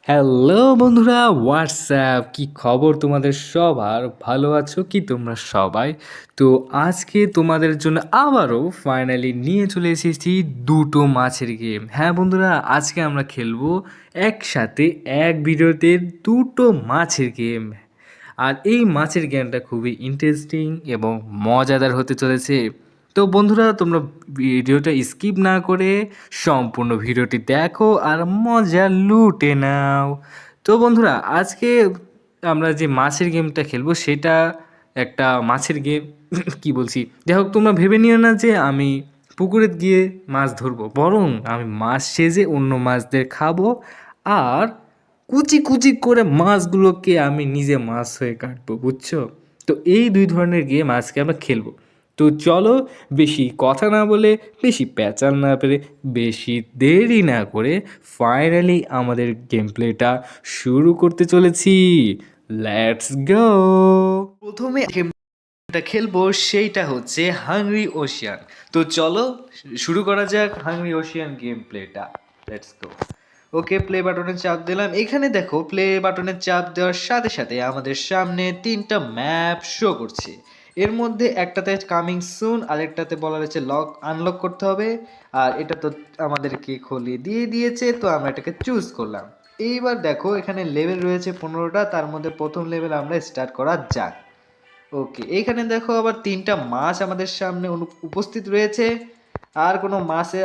Hello বন্ধুরা, WhatsApp কি খবর তোমাদের সবার? ভালো আছো কি তোমরা সবাই? তো আজকে তোমাদের জন্য আবারও ফাইনালি নিয়ে চলে এসেছি দুটো মাছের গেম। হ্যাঁ বন্ধুরা, আজকে আমরা খেলবো একসাথে এক ভিডিওতে দুটো মাছের গেম। আর এই মাছের গেমটা খুবই ইন্টারেস্টিং এবং মজাদার হতে চলেছে। তো বন্ধুরা, তোমরা ভিডিওটা স্কিপ না করে সম্পূর্ণ ভিডিওটি দেখো আর মজা লুটে নাও। তো বন্ধুরা, আজকে আমরা যে মাছের গেমটা খেলবো সেটা একটা মাছের গেম। কি বলছি, যাই হোক, তোমরা ভেবে নিও না যে আমি পুকুরে গিয়ে মাছ ধরবো, বরং আমি মাছ সেজে অন্য মাছদের খাবো। আর কুচি কুচি করে মাছগুলোকে আমি নিজে মাছ হয়ে কাটবো, বুঝছো? তো এই দুই ধরনের গেম আজকে আমরা খেলবো। তো চলো, বেশি কথা না বলে, বেশি প্যাচাল না পেরে, বেশি দেরি না করে ফাইনালি আমাদের গেম প্লেটা শুরু করতে চলেছি। Let's go. প্রথমে গেমটা খেলবো সেইটা হচ্ছে হাংরি ওশিয়ান। তো চলো শুরু করা যাক হাংরি ওশিয়ান গেম প্লেটা। Let's go. ওকে, প্লে বাটনে চাপ দিলাম। এখানে দেখো, প্লে বাটনে চাপ দেওয়ার সাথে সাথে আমাদের সামনে তিনটা ম্যাপ শো করছে। এর মধ্যে একটাতে কামিং সুন, আরেকটাতে বলা হয়েছে লক আনলক করতে হবে। আর এটা তো আমাদেরকে খুলে দিয়ে দিয়েছে, তো আমরা এটাকে চুজ করলাম। এইবার দেখো, এখানে লেভেল রয়েছে 15টা, তার মধ্যে প্রথম লেভেল আমরা স্টার্ট করা যাক। ওকে, এইখানে দেখো আবার তিনটা মাছ আমাদের সামনে উপস্থিত রয়েছে। আর কোনো মাছের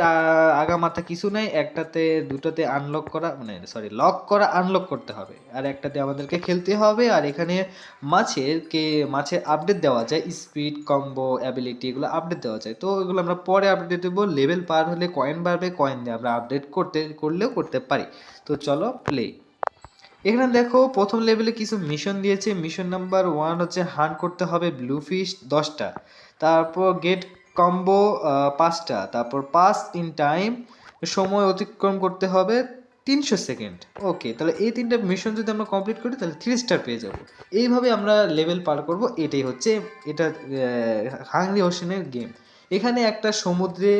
আগা মাথা কিছু নাই। একটাতে দুটোতে আনলক করা, মানে সরি, লক করা আনলক করতে হবে, আর একটাতে আমাদেরকে খেলতে হবে। আর এখানে মাছের আপডেট দেওয়া যায়, স্পিড, কম্বো, অ্যাবিলিটি, এগুলো আপডেট দেওয়া যায়। তো এগুলো আমরা পরে আপডেট দেবো। লেভেল পার হলে কয়েন বাড়বে, কয়েন দিয়ে আমরা আপডেট করলেও করতে পারি। তো চলো প্লে। এখানে দেখো, প্রথম লেভেলে কিছু মিশন দিয়েছে। মিশন নাম্বার 1 হচ্ছে হান্ট করতে হবে ব্লু ফিশ 10টা, তারপর গেট কম্বো 5টা, তারপর পাস ইন টাইম, সময় অতিক্রম করতে হবে 300 সেকেন্ড। ওকে, তাহলে এই তিনটা মিশন যদি আমরা কমপ্লিট করি তাহলে 3 স্টার পেয়ে যাব। এইভাবে আমরা লেভেল পার করব। এটাই হচ্ছে এটা হাংরি ওশানের গেম। এখানে একটা সমুদ্রে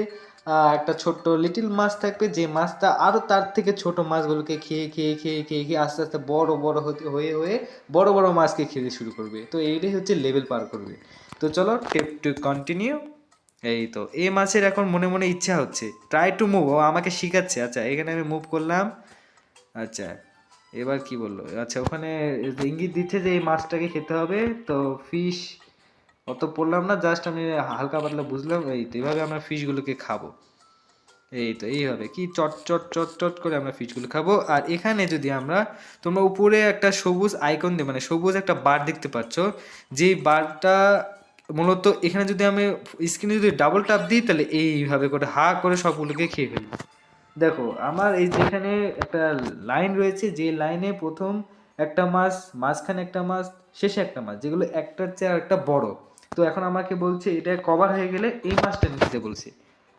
একটা ছোট্ট লিটিল মাছ থাকবে, যে মাছটা আরও তার থেকে ছোট মাছগুলোকে খেয়ে খেয়ে খেয়ে খেয়ে খেয়ে আস্তে আস্তে বড় বড় হতে হয়ে হয়ে বড় বড় মাছকে খেতে শুরু করবে। তো এইটাই হচ্ছে লেভেল পার করবে। তো চলো টেপ টু কন্টিনিউ। এই তো, এই মাছের এখন মনে মনে ইচ্ছা হচ্ছে ট্রাই টু মুভ, ও আমাকে শিখাচ্ছে। আচ্ছা, এখানে আমি মুভ করলাম। আচ্ছা, এবার কি বললো? আচ্ছা, ওখানে ইঙ্গিত দিচ্ছে যে এই মাছটাকে খেতে হবে। তো ফিশ অত পড়লাম না, জাস্ট আমি হালকা পাতলা বুঝলাম। এই তো, এইভাবে আমরা ফিশগুলোকে খাবো। এই তো, এইভাবে কি চট চট চট চট করে আমরা ফিশগুলো খাবো। আর এখানে যদি আমরা, তোমরা উপরে একটা সবুজ আইকন দিয়ে, মানে সবুজ একটা বার দেখতে পাচ্ছ, যেই বারটা মূলত এখানে যদি আমি স্ক্রিনে যদি ডাবল ট্যাপ দিই তাহলে এইভাবে করে হা করে সবগুলোকে খেয়ে ফেলবো। দেখো, আমার এই যেখানে একটা লাইন রয়েছে, যে লাইনে প্রথম একটা মাছ, মাঝখানে একটা মাছ, শেষে একটা মাছ, যেগুলো একটার চেয়ে আর একটা বড়। তো এখন আমাকে বলছে এটা কভার হয়ে গেলে এই মাছটা নিতে বলছে।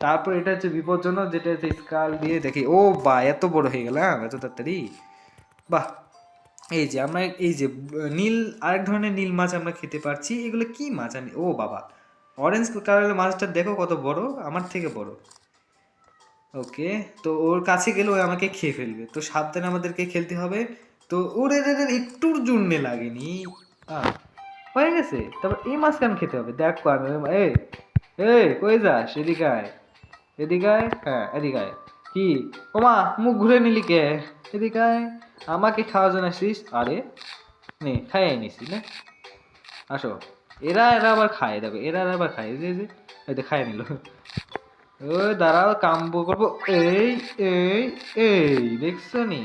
তারপর এটা হচ্ছে বিপজ্জনক, যেটা হচ্ছে স্কাল দিয়ে দেখি। ও বা, এত বড় হয়ে গেলাম এত তাড়াতাড়ি! বাহ! এই যে আমরা, এই যে নীল, আরেক ধরনের নীল মাছ আমরা খেতে পারছি। এগুলো কি মাছ? আমি, ও বাবা, অরেঞ্জ কালারের মাছটা দেখো কত বড়, আমার থেকে বড়। ওকে, তো ওর কাছে গেলে ও আমাকে খেয়ে ফেলবে, তো সাবধানে আমাদেরকে খেলতে হবে। তো ওরে রে রে, একটুর জন্যে লাগেনি। আহ, হয়ে গেছে। তারপর এই মাছ কেন খেতে হবে? দেখো আমি, এই এই কই যাস? এদিকে আয়, এদিকে আয়, হ্যাঁ এদিকে আয়। কি ওমা, মুখ ঘুরে নিলি কে? এদিকে আয়, আমাকে খাওয়ার জন্য আসিস? আরে নে, খাইয়ে নিছি না, আসো। এরা এরা আবার খায়, দেখো এরা আবার খায়, এই যে এই যে খাইয়ে নিল। ও দাঁড়াও, কাম্বো করবো। এই এই এই দেখছো নি?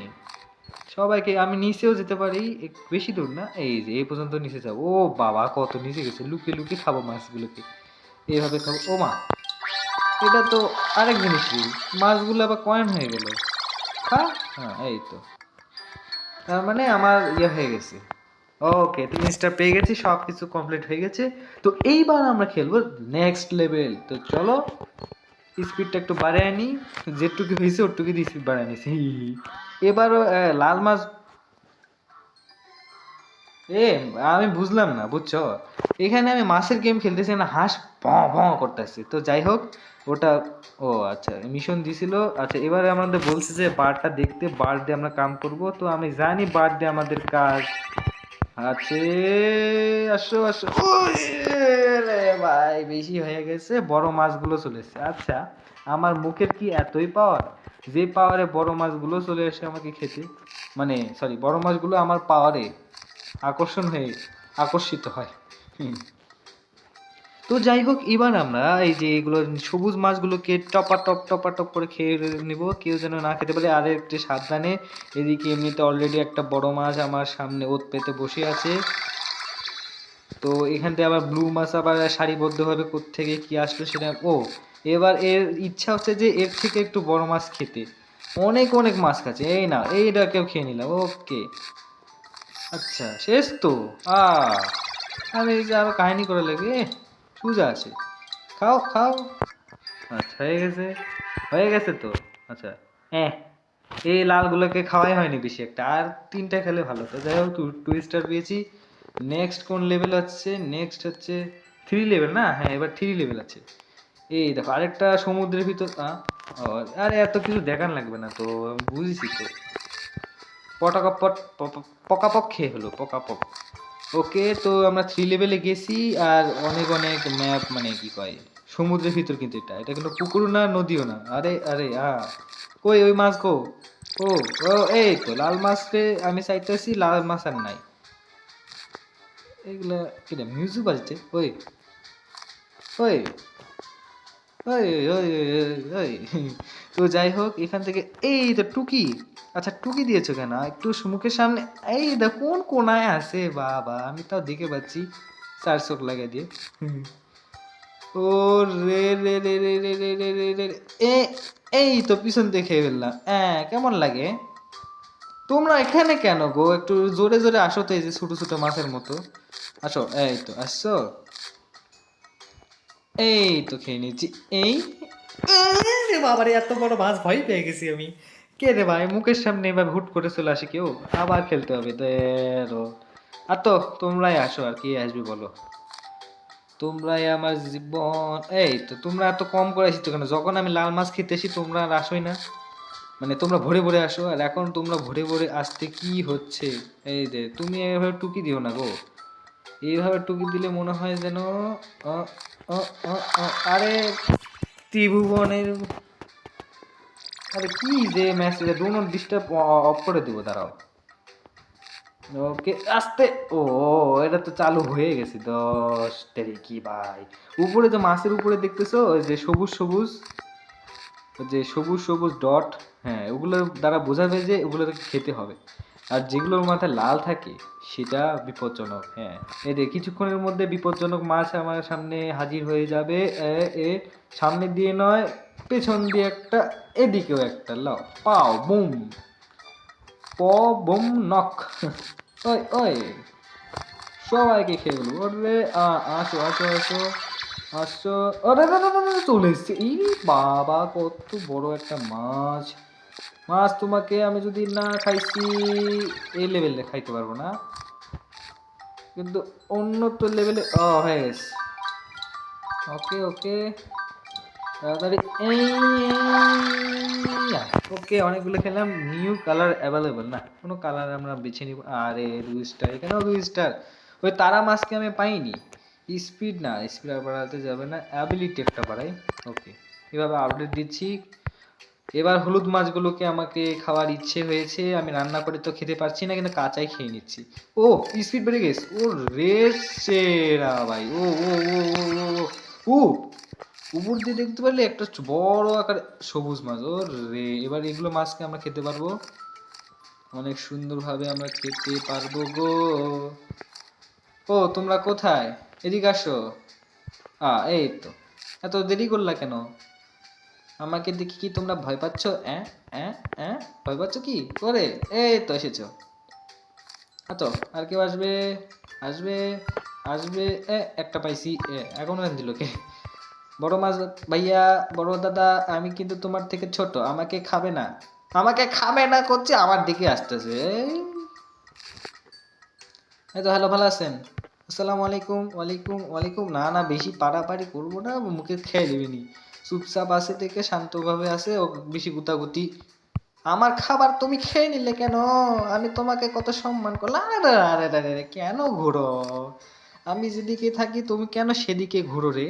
সবাইকে আমি নিচেও যেতে পারি, বেশি দূর না, এই যে এই পর্যন্ত নিচে যাবো। ও বাবা, কত নিচে গেছে! লুকিয়ে লুকিয়ে খাবো মাছগুলোকে, এইভাবে খাবো। ও মা, এটা তো আরেক জিনিসই, মাছগুলো আবার কয়েন হয়ে গেল। হ্যাঁ হ্যাঁ, এই তো, তার মানে আমার ইয়ে হয়ে গেছে। ওকে, 3 স্টার পেয়ে গেছি, সব কিছু কমপ্লিট হয়ে গেছে। তো এইবার আমরা খেলবো নেক্সট লেভেল। তো চলো স্পিডটা একটু বাড়ায় আনি, যেটুকু হয়েছে ওটুকু দিয়ে স্পিড বাড়ায় নিছি। এবারও লাল মাছ। এ আমি বুঝলাম না, বুঝছো? এখানে আমি মাছের গেম খেলতেছি না, হাঁস ভ ভ করতেছি। তো যাই হোক, ওটা ও আচ্ছা মিশন দিছিল। আচ্ছা এবারে আমাদের বলছে যে বারটা দেখতে, বার দিয়ে আমরা কাম করব। তো আমি জানি বার দিয়ে আমাদের কাজ আছে। আসো আসো। ওই রে ভাই, বেশি হয়ে গেছে, বড় মাছগুলো চলে এসেছে। আচ্ছা আমার মুখের কি এতই পাওয়ার, যে পাওয়ারে বড় মাছগুলো চলে এসে আমাকে খেতে, মানে সরি বড় মাছগুলো আমার পাওয়ারে আকর্ষণ হয়ে আকর্ষিত হয়। হুম। তো যাই হোক, এবার আমরা এই যে এগুলো সবুজ মাছগুলোকে টপা টপ করে খেয়ে নিব, কেউ যেন না খেতে পারে। আর একটু সাবধানে, এদিকে এমনিতে অলরেডি একটা বড় মাছ আমার সামনে ওত পেতে বসে আছে। তো এখান থেকে আবার ব্লু মাছ আবার সারিবদ্ধভাবে কোত্থেকে কি আসলো সেটা, ও এবার এর ইচ্ছা হচ্ছে যে এর থেকে একটু বড় মাছ খেতে। অনেক অনেক মাছ খাচ্ছে, এই না এইটাকেও খেয়ে নিলাম। ওকে, আচ্ছা শেষ তো। আ আমি এই যে আরো কাহিনী করে লাগে, সুজা আছে। খাও খাও। আচ্ছা হয়ে গেছে, হয়ে গেছে তো। আচ্ছা হ্যাঁ, এই লালগুলোকে খাওয়াই হয়নি বেশি একটা, আর তিনটা খেলে ভালো হতো। যাই হোক, টু স্টার পেয়েছি। নেক্সট কোন লেভেল হচ্ছে? নেক্সট হচ্ছে 3 লেভেল না? হ্যাঁ এবার 3 লেভেল আছে। এই দেখো আরেকটা সমুদ্রের ভিতর ও, আরে এত কিছু দেখান লাগবে না তো, আমি বুঝেছি তো। পটাকপট পকাপক খেয়ে হলো, পকাপক। ওকে, তো আমরা 3 লেভেলে গেছি। আর অনেক অনেক ম্যাপ, মানে কি কয়, সমুদ্রের ভিতর কিন্তু এটা এটা কিন্তু পুকুর না, নদীও না। আরে আরে কই ওই মাছ গো? ও ও, এই তো লাল মাছ রে, আমি চাইতেছি লাল মাছ আর নাই। এগুলা কিনা মিউজিক বাজছে? ওই ওই ওই ওই ওই ওই। তো যাই হোক, এখান থেকে এই তো টুকি। আচ্ছা টুকি দিয়েছো কেন? একটু মুখের সামনে। এই দেখ কোন কোনায় আছে বাবা, আমি তাও দেখে পাচ্ছি, 4 চোখ লাগাই দিয়ে। ও রে রে রে রে রে রে রে রে রে রে। এ এই তো পিছন দিয়ে খেয়ে ফেললাম। কেমন লাগে? তোমরা এখানে কেন গো? একটু জোরে জোরে আসো তো, এই যে ছোট ছোট মাছের মতো। আসো, এই তো আসছো। এই তো খেয়ে নিচ্ছি। এই রে বাবারে, এত বড় মাছ, ভয় পেয়ে গেছি আমি। কে রে ভাই মুখের সামনে এবার হুট করে চলে আসে কেউ? আবার খেলতে হবে তো। আর তো তোমরাই আসো, আর কি আসবে বলো? তোমরাই আমার জীবন। এই তো তোমরা এত কম করে আসিস কেন? যখন আমি লাল মাছ খেতে আসি তোমরা আর আসোই না। মানে তোমরা ভরে ভরে আসো, আর এখন তোমরা ভরে ভরে আসতে কি হচ্ছে? এই যে তুমি এভাবে টুকি দিও না গো। এইভাবে টুকি দিলে মনে হয় যেন আ, আ, আ, আরে ত্রিভুবনের, আরে কি যে message, do not disturb of করে দিব, দাঁড়াও। ওকে আস্তে। ও এটা তো চালু হয়ে গেছে। 10 কি ভাই, উপরে যে মাছের উপরে দেখতেছো ওই যে সবুজ সবুজ, ওই যে সবুজ সবুজ ডট, হ্যাঁ ওগুলোর দ্বারা বোঝাবে যে ওগুলোকে খেতে হবে। আর যেগুলোর মাথায় লাল থাকে সেটা বিপজ্জনক। হ্যাঁ, এই যে কিছুক্ষণের মধ্যে বিপজ্জনক মাছ আমার সামনে হাজির হয়ে যাবে। এ এ সামনে দিয়ে নয়, পেছন দিয়ে একটা, এদিকেও একটা, লাও পাও বুম, প বুম নক। ওই ওই, সবাইকে খেয়ে ফেলবো। ওরে আসো আসো আসো আসো। আরে রে রে রে রে, চলে এসছে। ই বাবা, কত বড় একটা মাছ। মাছ তোমাকে আমি যদি না খাইছি, এই লেভেলে খাইতে পারবো না, কিন্তু অন্য তো লেভেলে হয়ে গেছে। ওকে ওকে, তাড়াতাড়ি। এই ওকে, অনেকগুলো খেলাম। নিউ কালার অ্যাভেলেবল না, কোনো কালার আমরা বেছে নিব। আরে 2 স্টার, এখানেও 2 স্টার। ওই তারা মাছকে আমি পাইনি। স্পিড না, স্পিড আর বাড়াতে যাবে না, অ্যাবিলিটি একটা বাড়াই। ওকে, এভাবে আপডেট দিচ্ছি। এবার হলুদ মাছগুলোকে আমাকে খাওয়ার ইচ্ছে হয়েছে, আমি রান্না করে তো খেতে পারছি না, কিন্তু কাঁচাই খেয়ে নিচ্ছি। ও স্পিড বেড়ে গেছে, ও রেস সেরা ভাই। ও ও ও ও ও ও ও, উপর দিয়ে দেখতে পারলে একটা বড় আকার সবুজ মাছ। ও রে, এবার এগুলো মাছকে আমরা খেতে পারবো, অনেক সুন্দরভাবে আমরা খেতে পারবো গো। ও তোমরা কোথায়? এদিকে আসো। এই তো, এত দেরি করলা কেন? আমাকে দেখি কি তোমরা ভয় পাচ্ছ? অ্যাঁ অ্যাঁ অ্যাঁ, ভয় পাচ্ছ কি করে? এই তো এসেছো। তো আর কেউ আসবে? আসবে আসবে। একটা পাইছি। এখন দিল কে? বড় মাছ ভাইয়া, বড় দাদা, আমি কিন্তু তোমার থেকে ছোট, আমাকে খাবে না। আমাকে খাবে না করছে, আমার দিকে আসতেছে। এই তো হ্যালো, ভালো আছেন? আসসালামু আলাইকুম। ওয়ালাইকুম ওয়ালাইকুম। না না, বেশি পাড়াপাড়ি করবো না, মুখে খেয়ে দিবেনি। চুপচাপ আছে থেকে শান্তভাবে আছে, ও বেশি গুতাগুতি। আমার খাবার তুমি খেয়ে নিলে কেন? আমি তোমাকে কত সম্মান করলাম। আরে আরে আরে আরে, কেন ঘুরো? আমি যেদিকে থাকি তুমি কেন সেদিকে ঘুরো রে?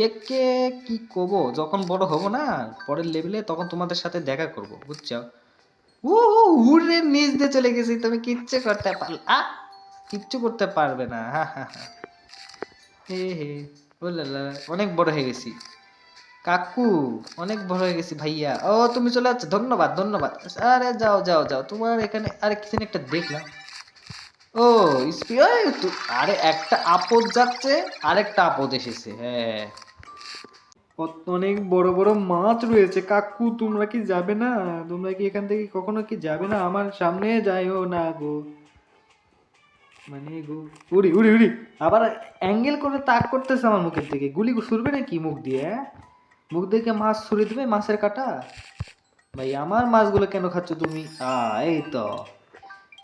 একে কি কব, যখন বড় হব না পরের লেভেলে, তখন তোমাদের সাথে দেখা করব, বুঝছো? ও ও, উড়ে নিচ দিয়ে চলে গেছি, তুমি কিচ্ছু করতে পারলে কিচ্ছু করতে পারবে না। হা হা হা। হে হে। ও লালা, অনেক বড় হয়ে গেছি কাকু, অনেক বড় হয়ে গেছি ভাইয়া। ও তুমি চলে যাচ্ছ, ধন্যবাদ ধন্যবাদ। আরে যাও যাও যাও, তোমার এখানে আরে কিছু একটা দেখলাম। ও আরে একটা আপদ যাচ্ছে, আরেকটা আপদ এসেছে, হ্যাঁ। অনেক বড় বড় মাছ রয়েছে কাকু, তোমরা কি যাবে না? তোমরা কি এখান থেকে কখনো কি যাবে না? আমার সামনে যাইও না গো। মানে গো, উড়ি উড়ি উড়ি। আবার অ্যাঙ্গেল করে তাক করতেছে আমার মুখের দিকে, গুলি ছুড়বে নাকি মুখ দিয়ে? মুখ দেখে মাছ ছুড়ে দেবে, মাছের কাটা। ভাই আমার মাছগুলো কেন খাচ্ছ তুমি? এই তো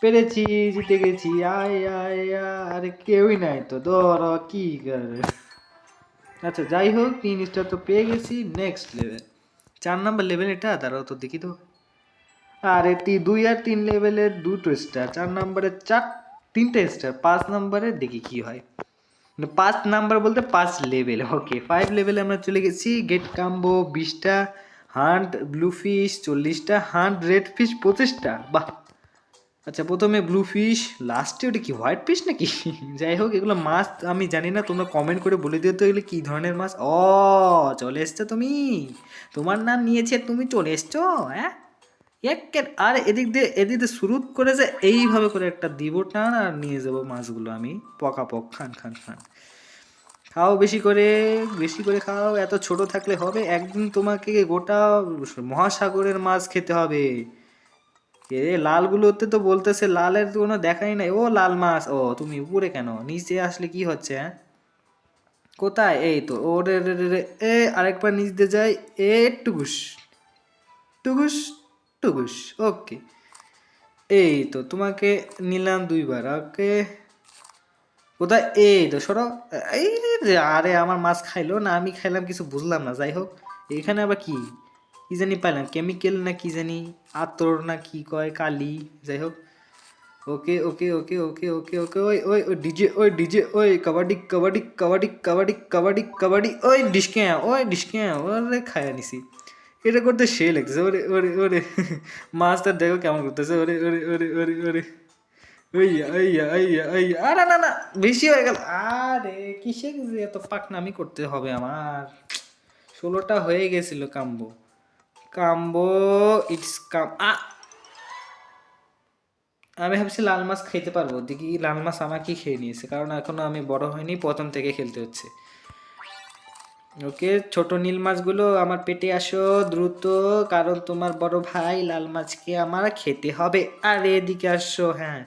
পেরেছি, জিতে গেছি। আয় আয় আয়। আরে কেউই নাই তো, ধরো কি করে। আচ্ছা যাই হোক, 3 স্টার তো পেয়ে গেছি। নেক্সট লেভেল, 4 নাম্বার লেভেল এটা, তারাও তো দেখি তো। আরে 2 আর 3 লেভেলের 2টো স্টার, 4 নাম্বারের 3টে স্টার, 5 নাম্বারে দেখি কি হয়। 5 নাম্বার বলতে 5 লেভেল। ওকে, 5 লেভেলে আমরা চলে গেছি। গেট কাম্বো 20টা, হান্ট ব্লু ফিশ 40টা, হান্ট রেড ফিশ 25টা। বাহ। আচ্ছা প্রথমে ব্লু ফিশ, লাস্টে ওটা কি হোয়াইট ফিশ নাকি? যাই হোক, এগুলো মাছ আমি জানি না, তোমরা কমেন্ট করে বলে দিও তো এগুলো কী ধরনের মাছ। চলে এসছো তুমি, তোমার নাম নিয়েছে, তুমি চলে এসছো। হ্যাঁ, আর এদিক দিয়ে শুরু করে যে এইভাবে করে একটা দিব টান, আর নিয়ে যাবো মাছগুলো আমি পকাপক। খান খান খান, খাও বেশি করে, বেশি করে খাও। এত ছোট থাকলে হবে? একদিন তোমাকে গোটা মহাসাগরের মাছ খেতে হবে। লালগুলোতে তো বলতেছে, লালের তো কোনো দেখাই নাই। ও লাল মাছ, তুমি উপরে কেন? নিচে আসলে কি হচ্ছে? হ্যাঁ, কোথায়? এই তো, ওরে রে রে রে। আরেকবার নিচ দিয়ে যাই। এ টুকুস টুকুস টুকুস। ওকে, এই তো তোমাকে নিলাম 2বার। ওকে, কোথায়? এই তো সরো। এই রে, আরে আমার মাছ খাইলো না আমি খাইলাম, কিছু বুঝলাম না। যাই হোক, এখানে আবার কি কি জানি পাইলাম, কেমিক্যাল না কি জানি, আতর না কি কয়, কালি। যাই হোক, ওকে ওকে ওকে ওকে ওকে ওকে। ওই ওই ওই ডিজে, ওই ডিজে, ওই কাবাডি কাবাডি কাবাডি কাবাডি কাবাডি কাবাডি। ওই ডিসকে ওরে খায়া নিছি। এটা করতে সে লাগতেছে। ওরে ওরে ওরে, মাছটা দেখো কেমন করতেছে। ওরে ওরে ওরে ওরে ওরে। ওইয়া ওইয়া ওইয়া ওইয়া। আরে না না, বেশি হয়ে গেল। আরে কিসে যে এত পাকনামি করতে হবে আমার? 16টা হয়ে গেছিল কাম্বো। কাম্বো, ইটস কাম। আমি ভাবছি লাল মাছ খেতে পারবো, দেখি লাল মাছ আমাকেই খেয়ে নিয়েছে, কারণ এখনো আমি বড় হয়নি, প্রথম থেকে খেলতে হচ্ছে। ওকে, ছোট নীল মাছগুলো আমার পেটে আসো দ্রুত, কারণ তোমার বড় ভাই লাল মাছকে আমার খেতে হবে। আরে এদিকে আসো, হ্যাঁ।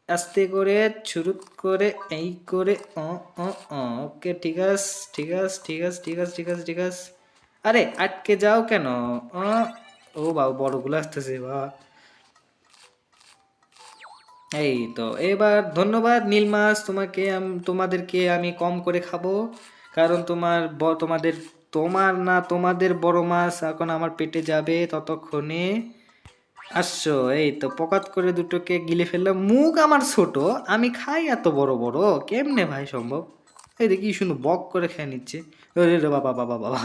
আস্তে করে, ছুরুত করে, এই করে। ও ও ও, ওকে, ঠিক আছে ঠিক আছে ঠিক আছে ঠিক আছে ঠিক আছে ঠিক আছে। আরে আটকে যাও কেন? ও ও বাবা, বড়গুলো আসতেছে বা। এই তো, এবার ধন্যবাদ নীল মাছ, তোমাদেরকে আমি কম করে খাবো, কারণ তোমাদের বড় মাছ এখন আমার পেটে যাবে ততক্ষণে। আসছো, এই তো পকাত করে দুটোকে গিলে ফেললাম। মুখ আমার ছোট, আমি খাই এত বড় বড়, কেমনে ভাই সম্ভব? এই দেখি শুনো, বক করে খেয়ে নিচ্ছে। রে রে বাবা বাবা বাবা।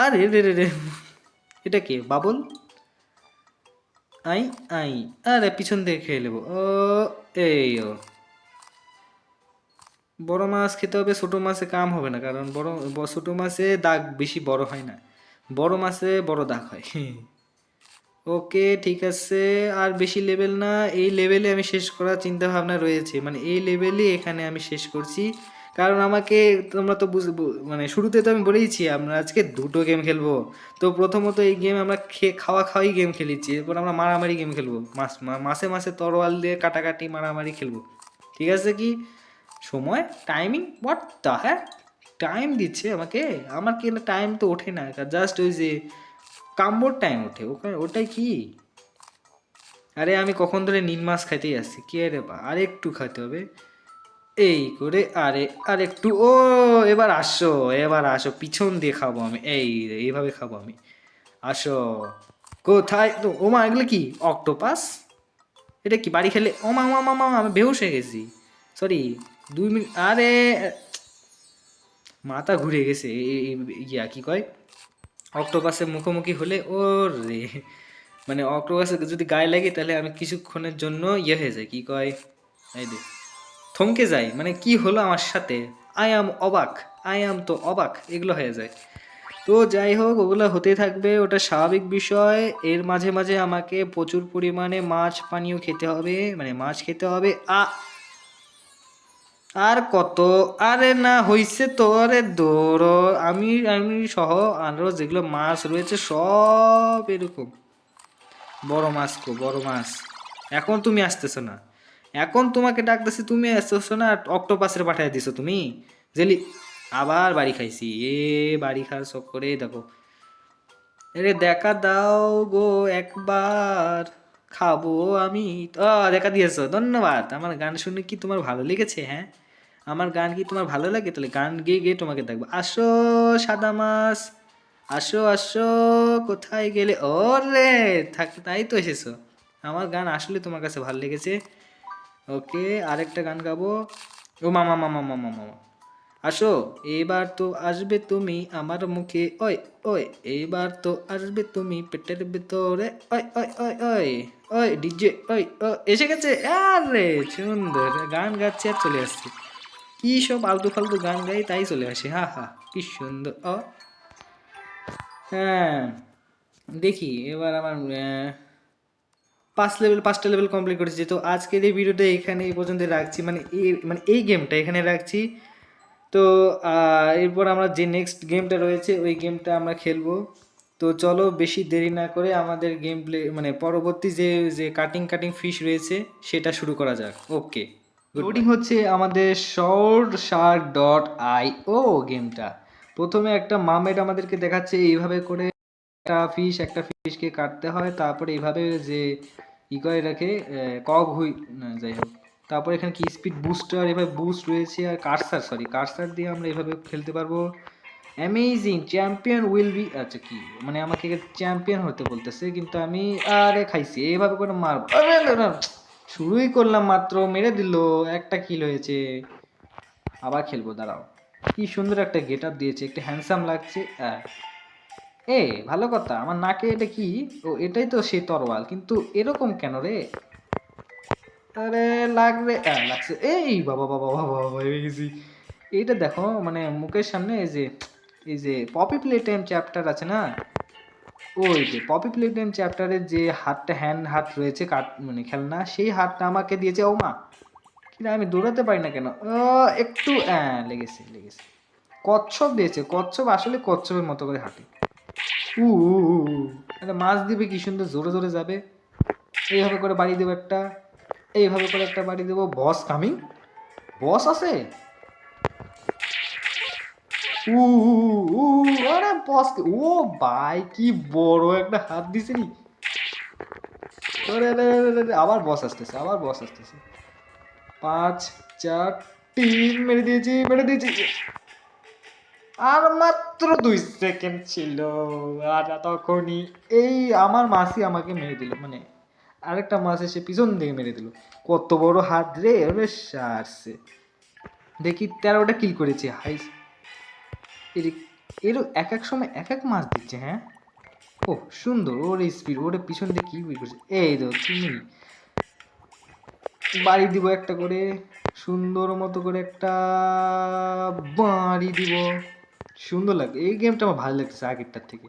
আরে রে রে রে, এটা কে? বাবুল? I I. আরে পিছন থেকে খেয়ে নেবো। এই বড় মাছ খেতে হবে, ছোট মাছে কাম হবে না, কারণ ছোট মাছে দাগ বেশি বড় হয় না, বড় মাছে বড় দাগ হয়। ওকে ঠিক আছে, আর বেশি লেভেল না, এই লেভেলে আমি শেষ করার চিন্তা ভাবনা রয়েছে, মানে এই লেভেলে এখানে আমি শেষ করছি। কারণ আমাকে, তোমরা তো মানে শুরুতে তো আমি বলেইছি আমরা আজকে 2টো গেম খেলবো। তো প্রথমত এই গেম আমরা খাওয়া খাওয়াই গেম খেলেছি, এরপর আমরা মারামারি গেম খেলবো, মাসে মাসে তরোয়াল দিয়ে কাটাকাটি মারামারি খেলবো। ঠিক আছে কি? সময়, টাইমিং, হোয়াট দ্য, হ্যাঁ, টাইম দিচ্ছে আমাকে? আমার কি টাইম তো ওঠে না, জাস্ট ওই যে কাম্বোর টাইম ওঠে, ওখানে ওটাই কি? আরে আমি কখন ধরে নীল মাছ খাইতেই আসছি, কি রে বা, আর একটু খাইতে হবে। এই করে আরেকটু, ও এবার আসো, এবার আসো, পিছন দিয়ে খাবো আমি, এইভাবে খাবো আমি। আসো, কোথায় তো, ওমা এগুলো কি, অক্টোপাস? এটা কি বাড়ি খেলে, ওমা ওমা মামা, আমি বেহুশ হয়ে গেছি। সরি, 2 মিনিট, আরে মাথা ঘুরে গেছে। ইয়া কি কয়, অক্টোপাসের মুখোমুখি হলে ওর রে, মানে অক্টোপাসের যদি গায়ে লাগে তাহলে আমি কিছুক্ষণের জন্য ইয়ে হয়ে যাই, কি কয়, এই দে, থমকে যাই, মানে কি হলো আমার সাথে, আই অ্যাম অবাক, আই অ্যাম তো অবাক, এগুলো হয়ে যায়। তো যাই হোক, ওগুলো হতেই থাকবে, ওটা স্বাভাবিক বিষয়। এর মাঝে মাঝে আমাকে প্রচুর পরিমাণে মাছ পানিও খেতে হবে, মানে মাছ খেতে হবে। আর কত, আরে না হইছে তো, আরে দৌড়ো, আমি আমি সহ আরো যেগুলো মাছ রয়েছে সব এরকম। বড় মাছ কো, বড় মাছ, এখন তুমি আসতেছো না, এখন তোমাকে ডাকতেছি, তুমি আসতেছো না, অক্টোপাসের পাঠাই দিছো তুমি, জেলি। আবার বাড়ি খাইছি, বাড়ি খাওয়ার শখ করে দেখো। আরে দেখা দাও গো একবার, খাবো আমি। ও, দেখা দিয়েছো, ধন্যবাদ। আমার গান শুনে কি তোমার ভালো লেগেছে? হ্যাঁ, আমার গান কি তোমার ভালো লাগে? তাহলে গান গেয়ে গিয়ে তোমাকে দেখবো। আসো সাদা মাছ, আসো আসো, কোথায় গেলে? ওরে থাক, তাই তো এসেছো। আমার গান আসলে তোমার কাছে ভালো লেগেছে। ওকে, আরেকটা গান গাবো। ও মামা মামা মামা মামা, আসো, এইবার তো আসবে তুমি আমার মুখে, ওই ওই, এইবার তো আসবে তুমি পেটের ভেতরে, ওই ওই ওই ওই ওই ডিজে, ওই ও এসে গেছে। আরে সুন্দর গান গাচ্ছে আর চলে আসছে, কি সব আলতু ফালতু গান গাই তাই চলে আসে, হা হা, কি সুন্দর। হ্যাঁ, দেখি এবার আমার 5টা লেভেল কমপ্লিট করেছি। তো আজকের এই ভিডিওটা এখানে এই পর্যন্ত রাখছি, মানে এই গেমটা এখানে রাখছি। তো এরপর আমরা যে নেক্সট গেমটা রয়েছে ওই গেমটা আমরা খেলবো। তো চলো বেশি দেরি না করে আমাদের গেম প্লে, মানে পরবর্তী যে যে কাটিং কাটিং ফিশ রয়েছে সেটা শুরু করা যাক। ওকে, লোডিং হচ্ছে আমাদের swordShark.io গেমটা। প্রথমে একটা মার্মেড আমাদেরকে দেখাচ্ছে, এইভাবে করে একটা ফিশকে কাটতে হয়, তারপরে এইভাবে যে ই করে রাখে, কক হুই, না যাই হোক। তারপরে এখানে কি স্পিড বুস্টার, এভাবে বুস্ট রয়েছে, আর কার্সার দিয়ে আমরা এভাবে খেলতে পারবো। অ্যামেজিং চ্যাম্পিয়ন উইল বি, আচ্ছা কি, মানে আমাকে চ্যাম্পিয়ন হতে বলতেছে, কিন্তু আমি, আরে খাইছি, এইভাবে করে মারবো। আরে না, না, শুরুই করলাম মাত্র, মেরে দিল, একটা কিল হয়েছে। আবার খেলবো, দাঁড়াও। কি সুন্দর একটা গেট আপ দিয়েছে, একটা হ্যান্ডসাম লাগছে। ভালো কথা, আমার নাকে এটা কি? ও, এটাই তো সেই তরোয়াল, কিন্তু এরকম কেন রে? আরে লাগবে, লাগছে, বাবা বাবা বাবা বাবা হয়ে গেছি। এইটা দেখো, মানে মুখের সামনে এই যে পপি প্লে টাইম চ্যাপ্টার আছে না, ওই যে পপি প্লে টাইম চ্যাপ্টারের যে হাতটা, হ্যান্ড হাত রয়েছে, মানে খেলনা, সেই হাতটা আমাকে দিয়েছে। ও মা, কিন্তু আমি দৌড়াতে পারি না কেন? একটু লেগেছে লেগেছে। কচ্ছপ দিয়েছে, কচ্ছপ আসলে কচ্ছপের মতো করে হাঁটে। উ উ, উ, উ। একটা মাছ দিবে, কি সুন্দর জোরে জোরে যাবে। এইভাবে করে বাড়ি দেবো একটা, এইভাবে করে একটা বাড়ি দেবো। বস কামিং, বস আছে। উ উ, উ, আরে বস, ও ভাই কি বড় একটা হাত দিছে নি। আরে আরে আরে আরে, আবার বস আসতেছে, আবার বস আসতেছে। 5 4 3, মেরে দিয়েছি। আর মাত্র 2 সেকেন্ড ছিল, আর তখনই এই আমার মাসি আমাকে মেরে দিল, মানে আরেকটা মাছ এসে পিছন দিকে মেরে দিল। কত বড় হাত রে, ওরে সারছে। দেখি 13টা কিল করেছে, হাই। এর এর এক এক সময় এক এক মাছ দিচ্ছে, হ্যাঁ। ও সুন্দর, ওর স্পিড, ওর পিছন দিয়ে কি করছে, এই তো তুমি। বাড়ি দিব একটা করে, সুন্দর মতো করে একটা বাড়ি দিব। সুন্দর লাগে এই গেমটা, আমার ভালো লাগছে আগেরটার থেকে।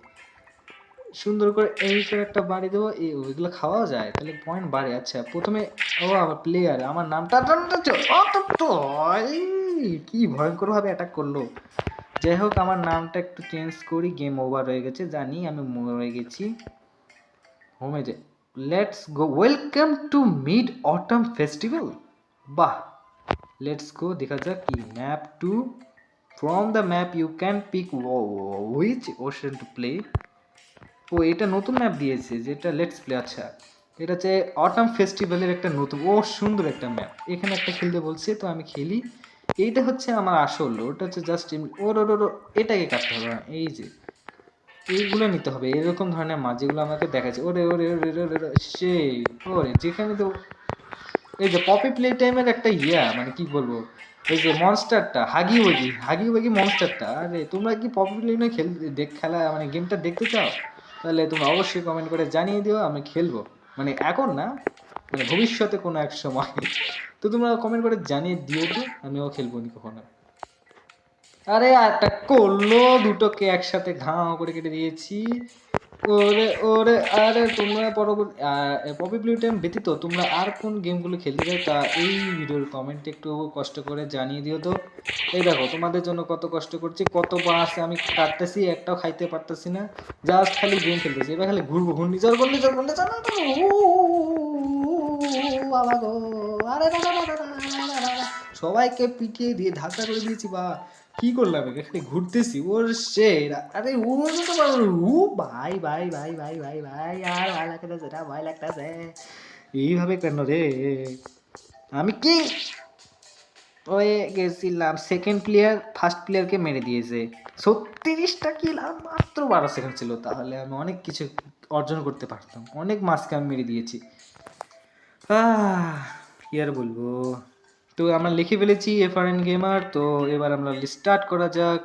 সুন্দর করে এই করে একটা বাড়ি দেবো, ওইগুলো খাওয়া যায়, তাহলে পয়েন্ট বাড়ে। আচ্ছা প্রথমে, ও আবার প্লেয়ার, আমার নামটা কি ভয়ঙ্কর ভাবে অ্যাটাক করলো। যাই হোক, আমার নামটা একটু চেঞ্জ করি, গেম ওভার হয়ে গেছে, জানি আমি মরে গেছি। হোমে যে, let's go, welcome to mid autumn festival. বাহ, লেটস গো, দেখা যাক কি map two. From the map you can pick which ocean to play. ও, এটা নতুন ম্যাপ দিয়েছে যেটা লেটস প্লে, আচ্ছা। এটা হচ্ছে অটাম ফেস্টিভ্যালের একটা নতুন সুন্দর একটা ম্যাপ। এখানে একটা খেলতে বলছে, তো আমি খেলি। এইটা হচ্ছে আমার আসল, ওটা হচ্ছে জাস্ট ওর ওর ওর এটাকে কাটতে হবে। এই যে এইগুলো নিতে হবে, এরকম ধরনের মাছ যেগুলো আমাকে দেখাচ্ছে। ওরে ওরে ওরে ওরে ওরে, সেই ওরে যেখানে তো এই যে পপি প্লে টাইমের একটা মানে কি বলবো, এই যে মনস্টারটা হাগি ওয়াগি মনস্টারটা। আরে তোমরা কি পপি প্লে টাইমে খেলা মানে গেমটা দেখতে চাও? তাহলে তোমরা অবশ্যই কমেন্ট করে জানিয়ে দিও, আমি খেলবো। মানে এখন না, মানে ভবিষ্যতে কোনো এক সময়। তো তোমরা কমেন্ট করে জানিয়ে দিও তো, আমিও খেলবো নি কখনো। আরে একটা করলো, দুটোকে একসাথে ঘাও করে কেটে দিয়েছি। ওরে ওরে, আরে তোমরা পরবর্তী পপি ব্লু টাইম ব্যতীত তোমরা আর কোন গেমগুলো খেলতে চাও তা এই ভিডিওর কমেন্টে একটু কষ্ট করে জানিয়ে দিও তো। এই দেখো তোমাদের জন্য কত কষ্ট করছি, কত বাস আমি কাটতেছি, একটাও খাইতে পারতেছি না, জাস্ট খালি গেম খেলতেছি। এবার খালি ঘুরবো, ঘূর্ণিঝড় ঘূর্ণিঝড় ঘূর্ণিঝড়, বাবা গো, আরে সবাইকে পিটিয়ে দিয়ে ধাক্কা করে দিয়েছি। বা কি করলাম, এখানে ঘুরতেছি ওর সে। আরে ও তো ও ভাই ভাই ভাই ভাই ভাই ভাই, আর ভয় লাগতেছে না, ভয় লাগতেছে। এইভাবে কেন রে? আমি কি হয়ে গেছিলাম সেকেন্ড প্লেয়ার, ফার্স্ট প্লেয়ারকে মেরে দিয়েছে। 36টা কিল আর মাত্র 12 সেকেন্ড ছিল, তাহলে আমি অনেক কিছু অর্জন করতে পারতাম। অনেক মাছকে আমি মেরে দিয়েছি। কি আর বলবো। তো আমরা লিখে ফেলেছি এফআরএন গেমার। তো এবার আমরা স্টার্ট করা যাক।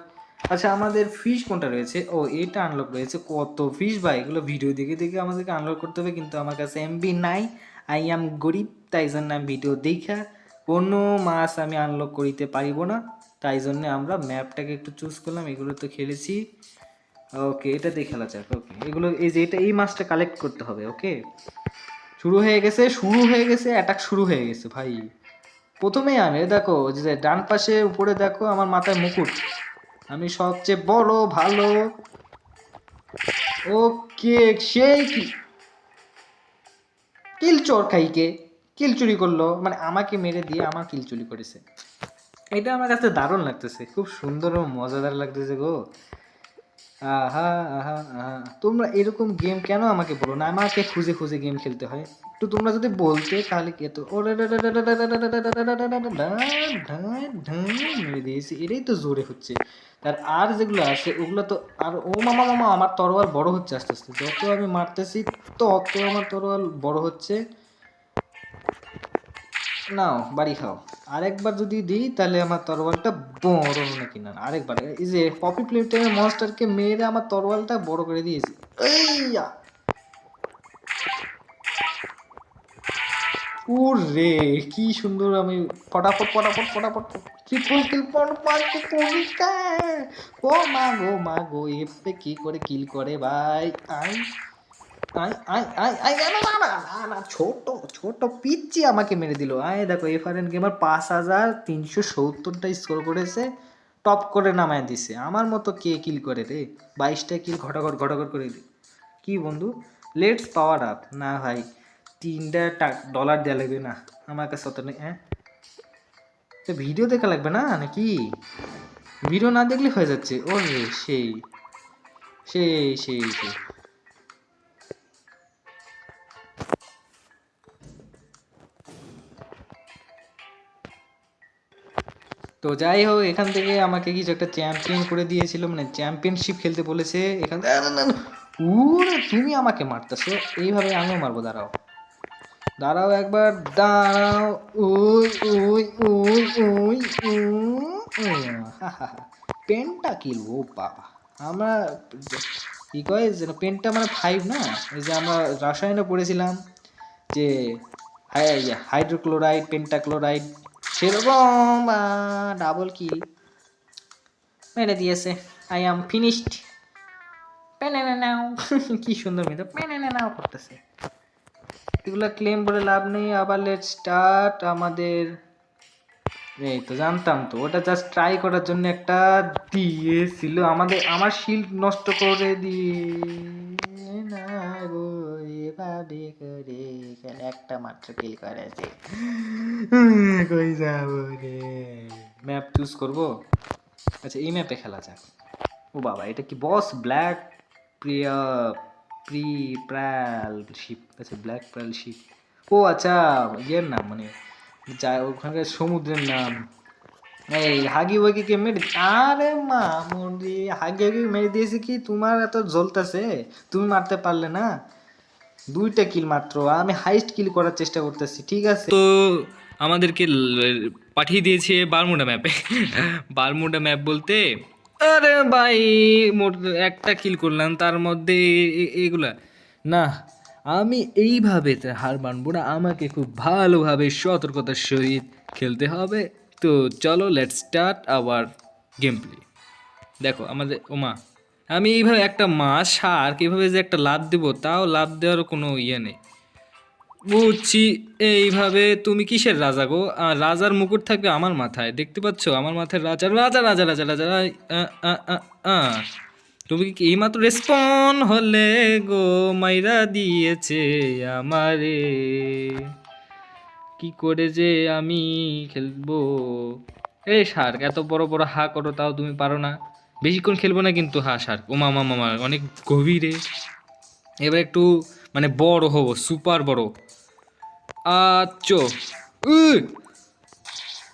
আচ্ছা, আমাদের ফিশ কোনটা রয়েছে? এটা আনলক রয়েছে। কত ফিশ ভাই, এগুলো ভিডিও দেখে দেখে আমাদেরকে আনলক করতে হবে, কিন্তু আমার কাছে এমবি নাই। আই এম গরিব, তাই জন্য আমি ভিডিও দেখা কোনো মাছ আমি আনলক করিতে পারিব না। তাই জন্য আমরা ম্যাপটাকে একটু চুজ করলাম। এগুলো তো খেলেছি, ওকে এটাতেই খেলা যাক। ওকে, এগুলো এই যে এই মাছটা কালেক্ট করতে হবে। ওকে, শুরু হয়ে গেছে, অ্যাটাক শুরু হয়ে গেছে ভাই। প্রথমেই আমি দেখো যে ডান পাশে উপরে দেখো আমার মাথায় মুকুট, আমি সবচেয়ে বড় ভালো। ওকে, সেই কি কিল চোর খাইকে কিল চুরি করলো, মানে আমাকে মেরে দিয়ে আমার কিল চুরি করেছে। এটা আমার কাছে দারুণ লাগতেছে, খুব সুন্দর ও মজাদার লাগতেছে গো। আহা আহা আহা, তোমরা এরকম গেম কেন আমাকে বলো না? আমাকে খুঁজে খুঁজে গেম খেলতে হয়। একটু তোমরা যদি বলতে তাহলে কে তো মেরে দিয়েছি, এটাই তো জোরে হচ্ছে। তার আর যেগুলো আছে ওগুলো তো আর ও মামা মামা, আমার তরোয়াল বড় হচ্ছে আস্তে আস্তে, যত আমি মারতেছি তত আমার তরোয়াল বড় হচ্ছে। নাও বাড়ি খাও। আরেকবার যদি দিই তাহলে আমার তরোয়ালটা বড় নাকি না, আরেকবার এই যে পপি প্লে টাইমের মনস্টারকে মেরে আমার তরোয়ালটা বড় করে দিয়েছি। এইয়া ওরে, কি সুন্দর আমি ফটাফট ফটাফট ফটাফট ট্রিপল কিল পর পাঁচটি কবিতা। ও মা গো মা গো, এফে কি করে কিল করে ভাই। I I I I I না না না না না, ছোট ছোট পিচ্চি আমাকে মেরে দিল। আয় দেখো এফআরএন গেমার 5370টা স্কোর করেছে, টপ করে নামায় দিছে। আমার মতো কে কিল করে রে? 22টা কিল ঘটাঘট ঘটাঘট করে দি। কি বন্ধু, লেটস পাওয়ার আপ না ভাই, $3 দেওয়া লাগবে না আমার কাছে অত নেই। হ্যাঁ, তো ভিডিও দেখা লাগবে না নাকি? ভিডিও না দেখলে হয়ে যাচ্ছে। ওরে সেই সেই সেই সেই তো যাই হোক, এখান থেকে আমাকে কিছু একটা চ্যাম্পিয়ন করে দিয়েছিল, মানে চ্যাম্পিয়নশিপ খেলতে বলেছে এখান থেকে। না, না, না, ওরে তুমি আমাকে মারতেছো, এইভাবে আমিও মারবো। দাঁড়াও দাঁড়াও একবার, দাঁড়াও। ওই ওই ওই ওই পেনটা কিল, ও বাবা। আমরা কি কয় যেন পেনটা মানে 5 না? এই যে আমরা রসায়নে পড়েছিলাম যে হাইড্রোক্লোরাইড পেন্টাক্লোরাইড, সেরকম ডাবল কিল মেরে দিয়েছে। I am finished. নাও কি সুন্দর মেয়ে নাও করতেছে। এগুলা ক্লেম বলে লাভ নেই। আবার লেট স্টার্ট আমাদের। এই তো জানতাম তো, ওটা জাস্ট ট্রাই করার জন্য একটা দিয়েছিল আমাদের। আমার শিল্ড নষ্ট করে দিয়ে না গো, এভাবে করে একটা মাত্র কিল করেছে। কই যাব রে? ম্যাপ চুজ করব। আচ্ছা, এই ম্যাপে খেলা যাক। ও বাবা, এটা কি বস ব্ল্যাক প্রিয়া প্রি প্রাল শিপ, আচ্ছা ব্ল্যাক প্রাল শিপ, ও আচ্ছা ইয়ের নাম, মানে যা ওখানকার সমুদ্রের নাম। এই হাগি ওয়াগিকে মেরে, আরে মা মন্দি, হাগি ওয়াগি মেরে দিয়েছে কি তোমার এত জ্বলতেছে? তুমি মারতে পারলে না? 2টা কিল মাত্র, আমি হাইস্ট কিল করার চেষ্টা করতেছি, ঠিক আছে? তো আমাদেরকে পাঠিয়ে দিয়েছে বারমুডা ম্যাপে। বারমুডা ম্যাপ বলতে আরে ভাই মোট একটা কিল করলাম, তার মধ্যে এগুলা না। আমি এইভাবে তো হার মানবো না, আমাকে খুব ভালোভাবে সতর্কতার সহিত খেলতে হবে। তো চলো let's start our game play. দেখো আমাদের ওমা, আমি এইভাবে একটা মাছ শার্ক এইভাবে যে একটা লাফ দেবো, তাও লাফ দেওয়ার কোনো ইয়ে নেই। বুঝছি। এইভাবে তুমি কিসের রাজা গো? রাজার মুকুট থাকবে আমার মাথায়, দেখতে পাচ্ছ আমার মাথায় রাজা রাজা রাজা রাজা রাজা আ, আ, আ, আ। তুমি কি এইমাত্র রেসপন হলে গো? মাইরা দিয়েছে আমারে, কি করে যে আমি খেলবো? এই শার্ক এত বড় বড় হা করো, তাও তুমি পারো না। বেশিক্ষণ খেলবো না কিন্তু হা শার্ক, ও মামা মামা অনেক গভীরে। এবার একটু মানে বড় হবো, সুপার বড়। আচ্ছো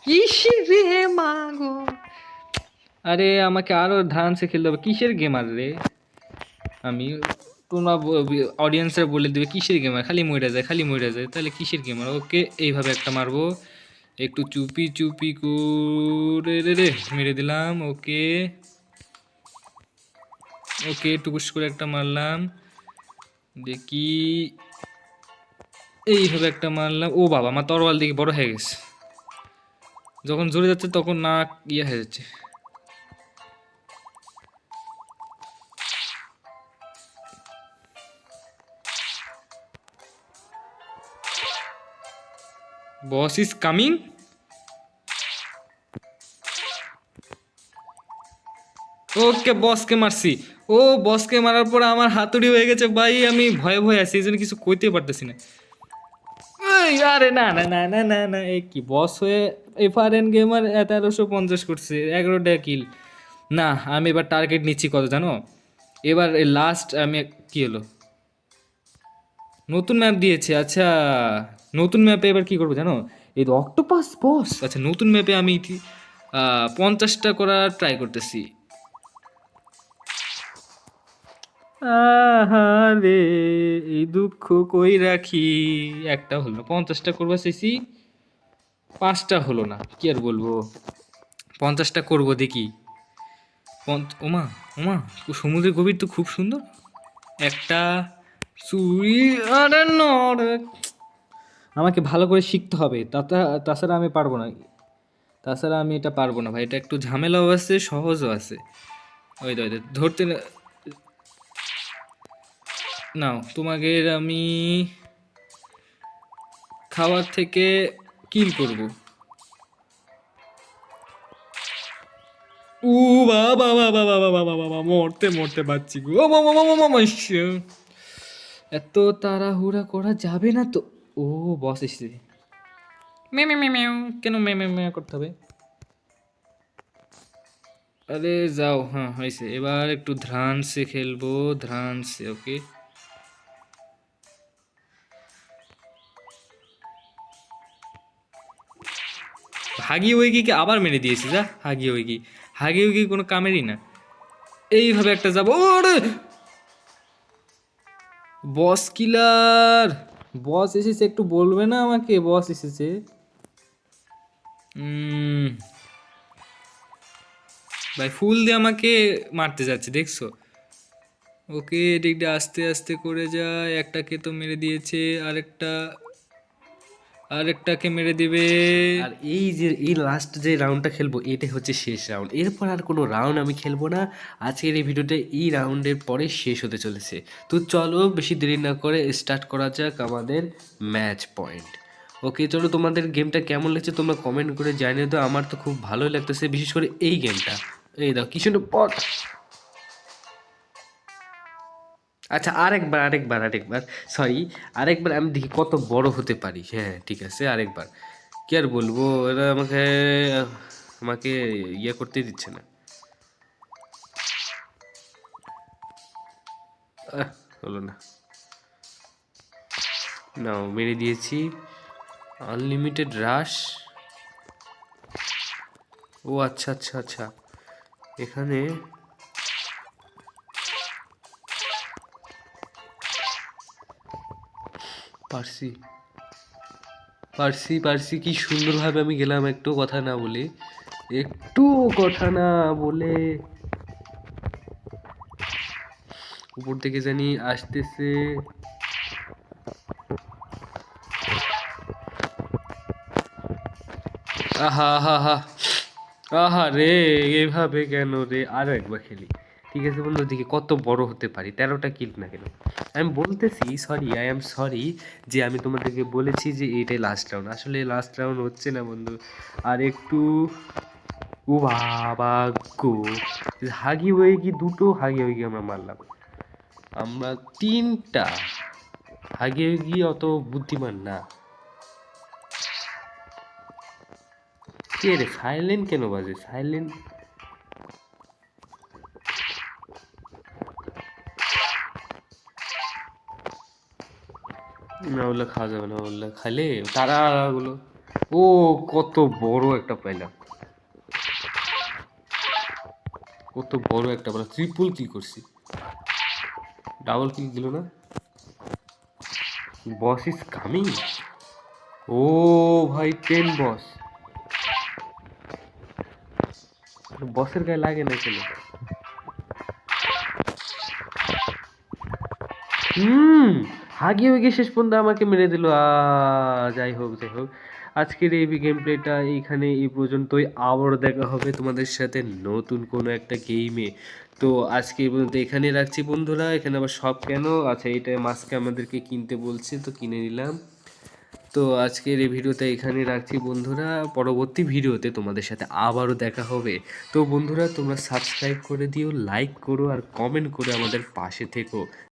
কিসের রে মাগো, আরে আমাকে আরো ধানসে খেলতে হবে। কিসের গেমার রে আমি? তোমরা অডিয়েন্সরা বলে দেবে কিসের গেমার, খালি মরে যায় খালি মরে যায়, তাহলে কিসের গেমার? ওকে এইভাবে একটা মারবো, একটু চুপি চুপি করে রে রে মেরে দিলাম। ওকে ওকে টুকুস করে একটা মারলাম, দেখি এইভাবে একটা মারলাম। ও বাবা, আমার তরোয়াল দিকে বড় হয়ে গেছে, যখন জোরে যাচ্ছে তখন না ইয়ে হয়ে যাচ্ছে। Boss is coming. ওকে বসকে মারছি। ও বসকে মারার পর আমার হাতুড়ি হয়ে গেছে ভাই, আমি ভয়ে ভয়ে আছি, এই জন্য কিছু কইতে পারতেছি না। এই, আরে না না না না না না, এই কি বস হয়ে এফআরএন গেমার 1350 করছে, 11টা কিল। না আমি এবার টার্গেট নিচ্ছি কত জানো? এবার লাস্ট আমি কি হলো, নতুন ম্যাপ দিয়েছে। আচ্ছা নতুন ম্যাপে এবার কি করবো জানো? এই অক্টোপাস বস। আচ্ছা নতুন ম্যাপে আমি 50টা করার ট্রাই করতেছি। আহারে এই দুঃখ কই রাখি, একটা হলো না, 50টা করবো চাইছি, 5টা হলো না, কি আর বলবো। 50টা করবো দেখি। ওমা ওমা, সমুদ্রের গভীর তো খুব সুন্দর। একটা চুরি, আরে না রে। আমাকে ভালো করে শিখতে হবে, তাছাড়া আমি পারবো না। তাছাড়া আমি এটা পারবো না ভাই, এটা একটু ঝামেলাও আছে সহজও আছে। ওই ধরতে নাও তোমাকে আমি খাওয়ার থেকে কিল করব। উ বাবা বাবা বাবা বাবা বাবা, মরতে মরতে পারছি গো, ও মামা মামা মামা, এত তাড়াহুড়া করা যাবে না তো। ও বস এসেছে, মে মে মে মেও, কেন মে মে মে করতে হবে? আরে যাও, হ্যাঁ হয়েছে। এবার একটু ধ্রানসে খেলবো, ধ্রানসে। ওকে হাগি ওইগিকে আবার মেরে দিয়েছি, যা হাগি ওইগি, হাগি ওইগি কোনো কামেরই না। এইভাবে একটা যাবো, ওরে বস কিলার। বস এসেছে, একটু বলবে না আমাকে বস এসেছে? ভাই ফুল দিয়ে আমাকে মারতে যাচ্ছে দেখছো? ওকে এদিক দিয়ে আস্তে আস্তে করে যায়, একটাকে তো মেরে দিয়েছে, আরেকটাকে মেরে দিবে। আর এই যে এই লাস্ট যে রাউন্ডটা খেলবো, এটাই হচ্ছে শেষ রাউন্ড, এরপর আর কোনো রাউন্ড আমি খেলবো না। আজকের এই ভিডিওটা এই রাউন্ডের পরে শেষ হতে চলেছে। তো চলো বেশি দেরি না করে স্টার্ট করা যাক আমাদের ম্যাচ পয়েন্ট। ওকে চলো, তোমাদের গেমটা কেমন লাগছে তোমরা কমেন্ট করে জানিয়ে দাও। আমার তো খুব ভালোই লাগতেছে, বিশেষ করে এই গেমটা। এই দাও কি সুন্দর পট। আচ্ছা আরেকবার সরি, আরেকবার আমি দেখি কত বড় হতে পারি। হ্যাঁ ঠিক আছে, আরেকবার। কি আর বলবো, এরা আমাকে আমাকে ইয়ে করতে দিচ্ছে না। হলো না, নাও মেরে দিয়েছি। আনলিমিটেড রাশ, ও আচ্ছা আচ্ছা আচ্ছা, এখানে পারছি পারছি পারছি, কি সুন্দরভাবে আমি গেলাম, একটু কথা না বলে, একটু কথা না বলে। উপর থেকে জানি আসতেছে, আহা আহা আহা, আহা রে, এভাবে কেন রে? আরো একবার খেলি, ঠিক আছে বন্ধু, দেখি কত বড় হতে পারি। 13টা কিল না কেন, আমি বলতেছি সরি, আই এম সরি যে আমি তোমাদেরকে বলেছি যে এইটাই লাস্ট রাউন্ড, আসলে লাস্ট রাউন্ড হচ্ছে না বন্ধু, আর একটু। ও বাবা গো, হাগি হয়ে কি, দুটো হাগি হয়ে গিয়ে আমরা মারলাম, আমরা 3টা হাগি হয়ে গিয়ে অত বুদ্ধিমান না। কে রে, সাইলেন্ট কেন বাজে? সাইলেন্ট, না ওগুলো খাওয়া যাবে না, ওগুলো খাইলে তারাগুলো। ও, কত বড় একটা পাইলাম, কত বড় একটা পাইলাম, ট্রিপল কি করছি, ডাবল কিল দিল না। বস ইজ কামিং, ও ভাই 10 বস, বসের গায়ে লাগে না কেন? হাগি হয়ে গিয়ে শেষ পর্যন্ত আমাকে মেরে দিল। যাই হোক যাই হোক, আজকের এই গেম প্লেটা এইখানে এই পর্যন্তই, আবার দেখা হবে তোমাদের সাথে নতুন কোনো একটা গেমে। তো আজকে এই পর্যন্ত এখানে রাখছি বন্ধুরা, এখানে আবার সব কেন, আচ্ছা এটা মাস্কে আমাদেরকে কিনতে বলছে তো কিনে নিলাম। তো আজকের এই ভিডিওতে এখানে রাখছি বন্ধুরা, পরবর্তী ভিডিওতে তোমাদের সাথে আবারও দেখা হবে। তো বন্ধুরা তোমরা সাবস্ক্রাইব করে দিও, লাইক করো আর কমেন্ট করে আমাদের পাশে থেকো।